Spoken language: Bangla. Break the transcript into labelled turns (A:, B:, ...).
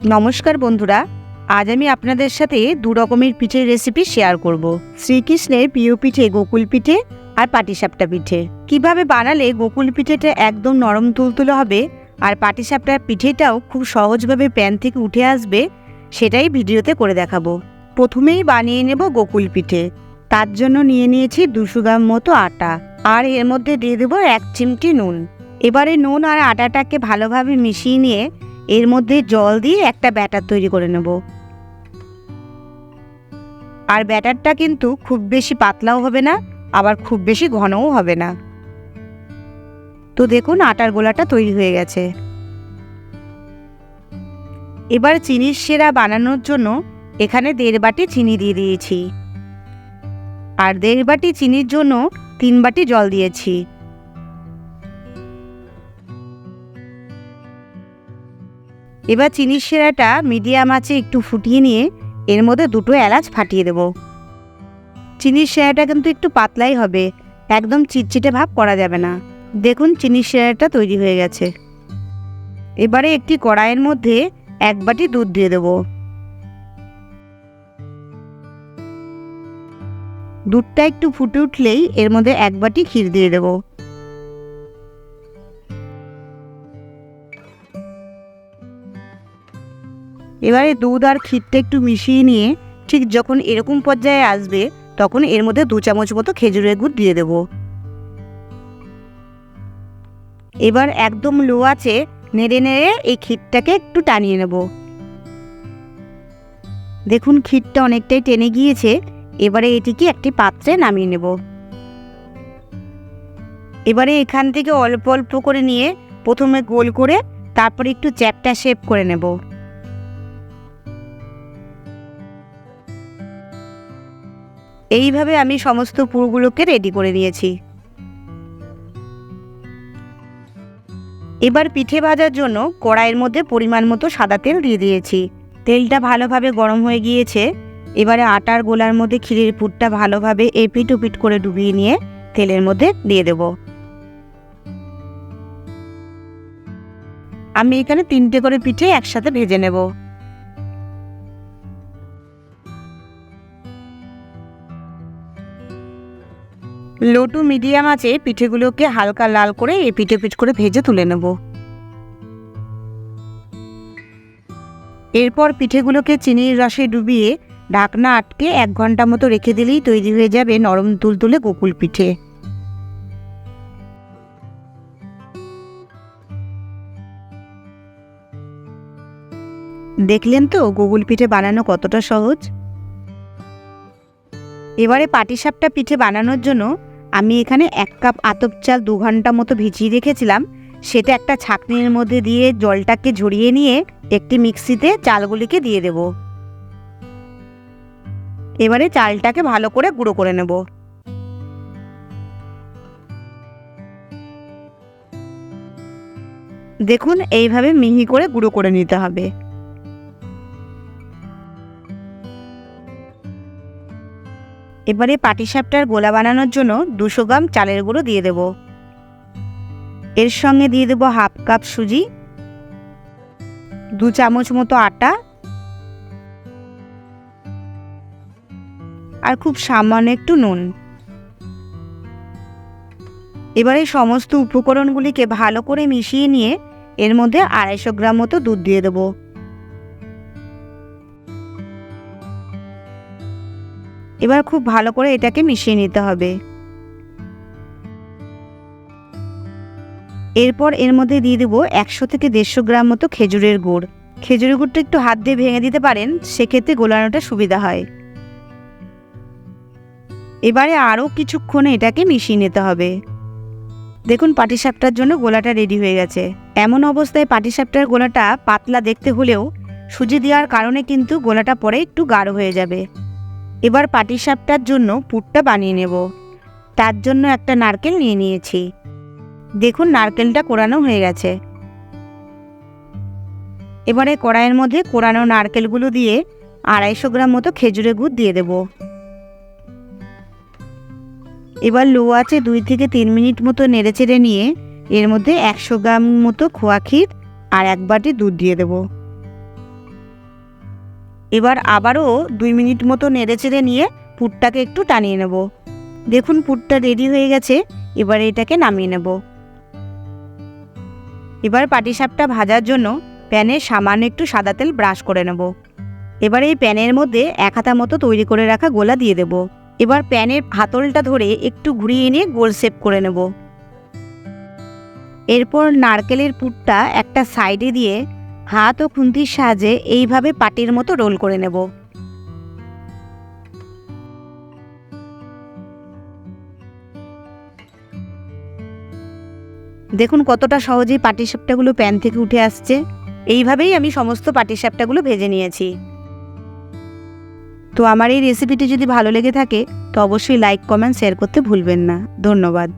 A: নমস্কার বন্ধুরা, আজ আমি আপনাদের সাথে দু রকমের পিঠের রেসিপি শেয়ার করব। শ্রীকৃষ্ণের প্রিয় পিঠে গোকুল পিঠে আর পাটিসাপটা পিঠে। কিভাবে বানালে গোকুল পিঠেটা একদম নরম তুলতুলে হবে আর পাটিসাপটা পিঠেটাও খুব সহজভাবে প্যান থেকে উঠে আসবে, সেটাই ভিডিওতে করে দেখাবো। প্রথমেই বানিয়ে নেব গোকুল পিঠে। তার জন্য নিয়ে নিয়েছি 200 গ্রাম মতো আটা, আর এর মধ্যে দিয়ে দেবো 1 চিমটি নুন। এবারে নুন আর আটাটাকে ভালোভাবে মিশিয়ে নিয়ে এর মধ্যে জল দিয়ে একটা ব্যাটার তৈরি করে নেব। আর ব্যাটারটা কিন্তু খুব বেশি পাতলাও হবে না, আবার খুব বেশি ঘনও হবে না। তো দেখুন আটার গোলাটা তৈরি হয়ে গেছে। এবার চিনির শিরা বানানোর জন্য এখানে 1.5 বাটি চিনি দিয়ে দিয়েছি, আর 1.5 বাটি চিনির জন্য 3 বাটি জল দিয়েছি। এবার চিনির শিরাটা মিডিয়াম আঁচে একটু ফুটিয়ে নিয়ে এর মধ্যে 2টো এলাচ ফাটিয়ে দেব। চিনির শিরাটা কিন্তু একটু পাতলাই হবে, একদম চিটচিটে ভাব করা যাবে না। দেখুন চিনির শিরাটা তৈরি হয়ে গেছে। এবারে একটি কড়াইয়ের মধ্যে 1 বাটি দুধ দিয়ে দেব। দুধটা একটু ফুটে উঠলেই এর মধ্যে 1 বাটি ক্ষীর দিয়ে দেব। এবারে দুধ আর ক্ষীরটা একটু মিশিয়ে নিয়ে ঠিক যখন এরকম পর্যায়ে আসবে তখন এর মধ্যে 2 চামচ মতো খেজুরের গুড় দিয়ে দেব। এবার একদম লো আঁচে নেড়ে নেড়ে এই ক্ষীরটাকে একটু টানিয়ে নেব। দেখুন ক্ষীরটা অনেকটাই টেনে গিয়েছে। এবারে এটিকে একটি পাত্রে নামিয়ে নেব। এবারে এখান থেকে অল্প অল্প করে নিয়ে প্রথমে গোল করে তারপরে একটু চ্যাপ্টা শেপ করে নেব। এইভাবে আমি সমস্ত পুরগুলোকে রেডি করে নিয়েছি। এবার পিঠে ভাজার জন্য কড়াইয়ের মধ্যে পরিমাণ মতো সাদা তেল দিয়ে দিয়েছি। তেলটা ভালোভাবে গরম হয়ে গিয়েছে। এবারে আটার গোলার মধ্যে ক্ষীরের পুরটা ভালোভাবে এপিট ওপিট করে ডুবিয়ে নিয়ে তেলের মধ্যে দিয়ে দেব। আমি এখানে 3টে করে পিঠে একসাথে ভেজে নেব। লো টু মিডিয়াম আঁচে পিঠেগুলোকে হালকা লাল করে এপিট ওপিট করে ভেজে তুলে নেব। এরপর পিঠেগুলোকে চিনির রসে ডুবিয়ে ঢাকনা আটকে 1 ঘন্টা মতো রেখে দিলেই তৈরি হয়ে যাবে নরম তুলতুলে গোকুল পিঠে। দেখলেন তো গোকুল পিঠে বানানো কতটা সহজ। এবারে পাটিসাপটা পিঠে বানানোর জন্য আমি এখানে 1 কাপ আতপ চাল 2 ঘন্টা মতো ভিজিয়ে রেখেছিলাম। সেটা একটা ছাঁকনির মধ্যে দিয়ে জলটাকে ঝরিয়ে নিয়ে একটি মিক্সিতে চালগুলিকে দিয়ে দেব। এবারে চালটাকে ভালো করে গুঁড়ো করে নেব। দেখুন এইভাবে মিহি করে গুঁড়ো করে নিতে হবে। এবারে পাটিসাপটার গোলা বানানোর জন্য 200 গ্রাম চালের গুঁড়ো দিয়ে দেব। এর সঙ্গে দিয়ে দেব 1/2 কাপ সুজি, 2 চামচ মতো আটা আর খুব সামান্য একটু নুন। এবারে সমস্ত উপকরণগুলিকে ভালো করে মিশিয়ে নিয়ে এর মধ্যে 250 গ্রাম মতো দুধ দিয়ে দেব। এবার খুব ভালো করে এটাকে মিশিয়ে নিতে হবে। এরপর এর মধ্যে দিয়ে দেব 100 থেকে 150 গ্রাম মতো খেজুরের গুড়। খেজুরের গুড়টা একটু হাত দিয়ে ভেঙে দিতে পারেন, সেক্ষেত্রে গোলানোটা সুবিধা হয়। এবারে আরও কিছুক্ষণ এটাকে মিশিয়ে নিতে হবে। দেখুন পাটিসাপটার জন্য গোলাটা রেডি হয়ে গেছে। এমন অবস্থায় পাটিসাপটার গোলাটা পাতলা দেখতে হলেও সুজি দেওয়ার কারণে কিন্তু গোলাটা পরে একটু গাঢ় হয়ে যাবে। এবার পাটিসাপটার জন্য পুরটা বানিয়ে নেব। তার জন্য একটা নারকেল নিয়ে নিয়েছি। দেখুন নারকেলটা কোরানো হয়ে গেছে। এবারে কড়াইয়ের মধ্যে কোরানো নারকেলগুলো দিয়ে 250 গ্রাম মতো খেজুরের গুড় দিয়ে দেব। এবার লো আঁচে 2 থেকে 3 মিনিট মতো নেড়েচেড়ে নিয়ে এর মধ্যে 100 গ্রাম মতো খোয়া ক্ষীর আর 1 বাটি দুধ দিয়ে দেব। এবার আবারও 2 মিনিট মতো নেড়েচেড়ে নিয়ে পুরটাকে একটু টানিয়ে নেব। দেখুন পুরটা রেডি হয়ে গেছে। এবার এটাকে নামিয়ে নেব। এবার পাটিসাপটা ভাজার জন্য প্যানে সামান্য একটু সাদা তেল ব্রাশ করে নেব। এবার এই প্যানের মধ্যে 1 হাতা মতো তৈরি করে রাখা গোলা দিয়ে দেব। এবার প্যানের হাতলটা ধরে একটু ঘুরিয়ে নিয়ে গোল শেপ করে নেব। এরপর নারকেলের পুরটা একটা সাইডে দিয়ে হাত ও খুন্তির সাহায্যে এইভাবে পাটির মতো রোল করে নেব। দেখুন কতটা সহজেই পাটিসাপটাগুলো প্যান থেকে উঠে আসছে। এইভাবেই আমি সমস্ত পাটিসাপটাগুলো ভেজে নিয়েছি। তো আমার এই রেসিপিটি যদি ভালো লেগে থাকে তো অবশ্যই লাইক, কমেন্ট, শেয়ার করতে ভুলবেন না। ধন্যবাদ।